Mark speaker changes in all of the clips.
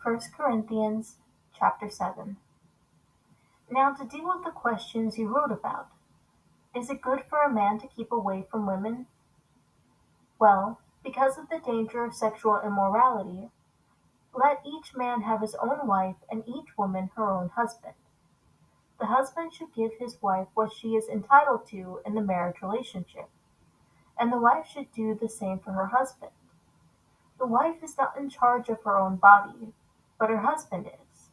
Speaker 1: First Corinthians chapter 7. Now to deal with the questions you wrote about. Is it good for a man to keep away from women? Well, because of the danger of sexual immorality, let each man have his own wife and each woman her own husband. The husband should give his wife what she is entitled to in the marriage relationship, and the wife should do the same for her husband. The wife is not in charge of her own body, but her husband is.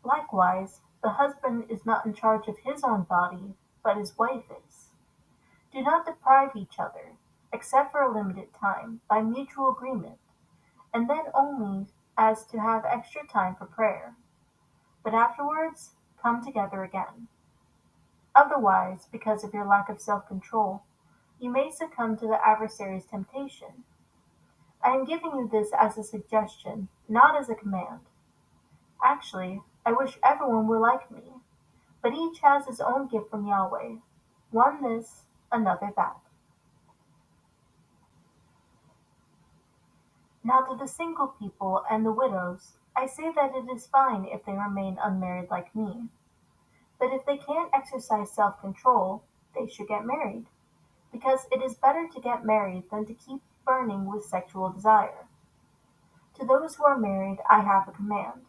Speaker 1: Likewise, the husband is not in charge of his own body, but his wife is. Do not deprive each other, except for a limited time, by mutual agreement, and then only as to have extra time for prayer. But afterwards, come together again. Otherwise, because of your lack of self-control, you may succumb to the adversary's temptation. I am giving you this as a suggestion, not as a command. Actually, I wish everyone were like me, but each has his own gift from Yahweh, one this, another that. Now to the single people and the widows, I say that it is fine if they remain unmarried like me. But if they can't exercise self-control, they should get married, because it is better to get married than to keep burning with sexual desire. To those who are married I have a command,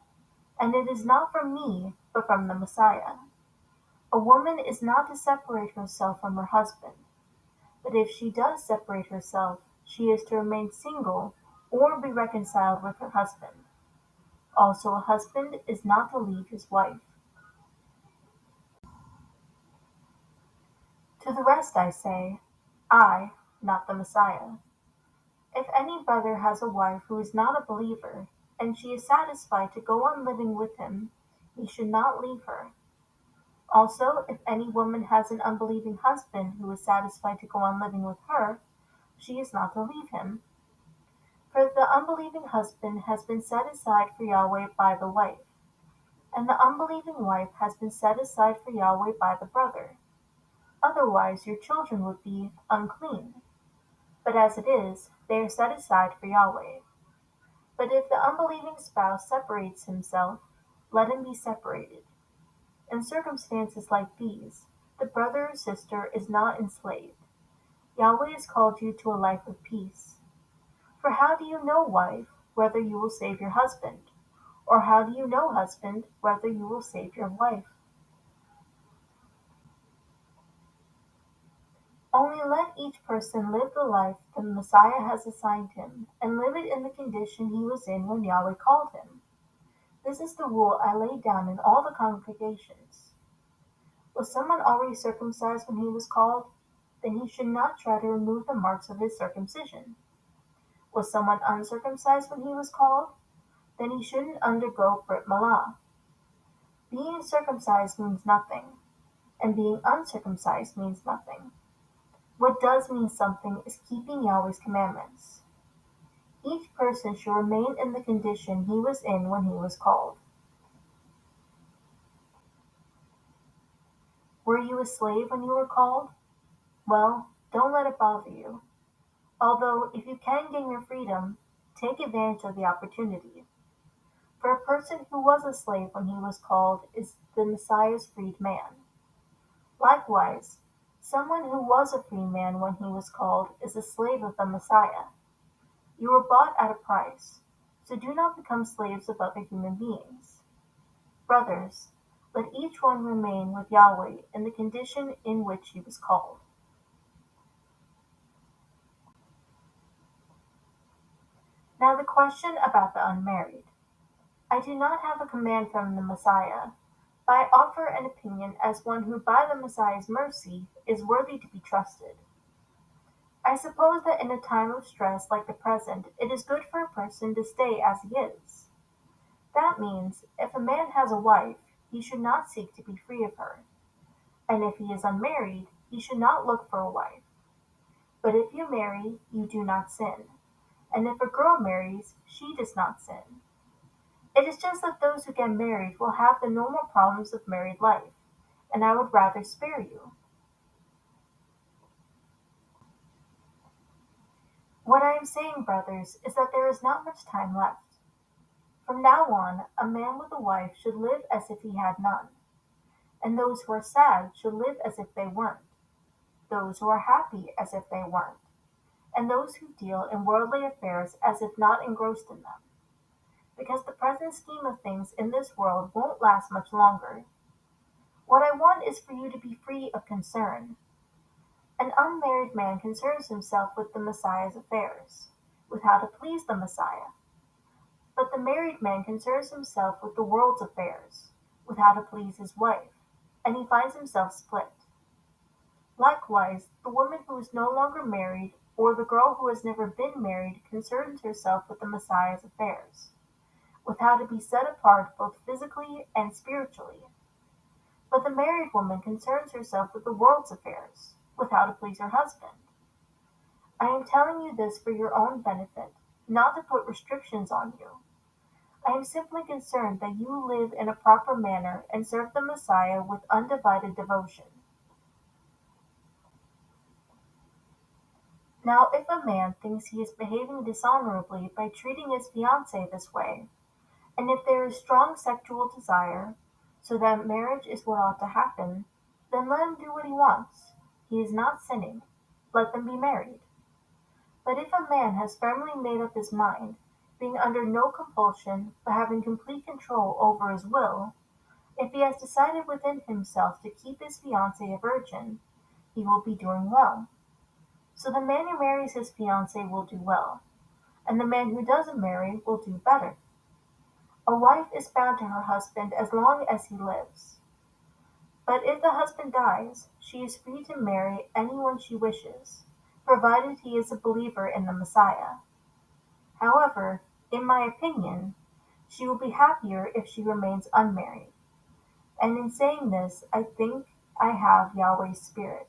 Speaker 1: and it is not from me, but from the Messiah. A woman is not to separate herself from her husband, but if she does separate herself, she is to remain single or be reconciled with her husband. Also a husband is not to leave his wife. To the rest I say, I, not the Messiah. If any brother has a wife who is not a believer, and she is satisfied to go on living with him, he should not leave her. Also, if any woman has an unbelieving husband who is satisfied to go on living with her, she is not to leave him. For the unbelieving husband has been set aside for Yahweh by the wife, and the unbelieving wife has been set aside for Yahweh by the brother. Otherwise your children would be unclean. But as it is, they are set aside for Yahweh. But if the unbelieving spouse separates himself, let him be separated. In circumstances like these, the brother or sister is not enslaved. Yahweh has called you to a life of peace. For how do you know, wife, whether you will save your husband? Or how do you know, husband, whether you will save your wife? Only let each person live the life the Messiah has assigned him, and live it in the condition he was in when Yahweh called him. This is the rule I laid down in all the congregations. Was someone already circumcised when he was called? Then he should not try to remove the marks of his circumcision. Was someone uncircumcised when he was called? Then he shouldn't undergo Brit Milah. Being circumcised means nothing, and being uncircumcised means nothing. What does mean something is keeping Yahweh's commandments. Each person should remain in the condition he was in when he was called. Were you a slave when you were called? Well, don't let it bother you. Although, if you can gain your freedom, take advantage of the opportunity. For a person who was a slave when he was called is the Messiah's freed man. Likewise, someone who was a free man when he was called is a slave of the Messiah. You were bought at a price, so do not become slaves of other human beings. Brothers, let each one remain with Yahweh in the condition in which he was called. Now the question about the unmarried. I do not have a command from the Messiah, but I offer an opinion as one who by the Messiah's mercy is worthy to be trusted. I suppose that in a time of stress like the present it is good for a person to stay as he is. That means, if a man has a wife, he should not seek to be free of her, and if he is unmarried, he should not look for a wife. But if you marry, you do not sin, and if a girl marries, she does not sin. It is just that those who get married will have the normal problems of married life, and I would rather spare you. What I am saying, brothers, is that there is not much time left. From now on, a man with a wife should live as if he had none, and those who are sad should live as if they weren't, those who are happy as if they weren't, and those who deal in worldly affairs as if not engrossed in them, because the present scheme of things in this world won't last much longer. What I want is for you to be free of concern. An unmarried man concerns himself with the Messiah's affairs, with how to please the Messiah. But the married man concerns himself with the world's affairs, with how to please his wife, and he finds himself split. Likewise, the woman who is no longer married or the girl who has never been married concerns herself with the Messiah's affairs, with how to be set apart both physically and spiritually. But the married woman concerns herself with the world's affairs, with how to please her husband. I am telling you this for your own benefit, not to put restrictions on you. I am simply concerned that you live in a proper manner and serve the Messiah with undivided devotion. Now if a man thinks he is behaving dishonorably by treating his fiancée this way, and if there is strong sexual desire, so that marriage is what ought to happen, then let him do what he wants. He is not sinning. Let them be married. But if a man has firmly made up his mind, being under no compulsion, but having complete control over his will, if he has decided within himself to keep his fiancée a virgin, he will be doing well. So the man who marries his fiancée will do well, and the man who doesn't marry will do better. A wife is bound to her husband as long as he lives. But if the husband dies, she is free to marry anyone she wishes, provided he is a believer in the Messiah. However, in my opinion, she will be happier if she remains unmarried. And in saying this, I think I have Yahweh's Spirit.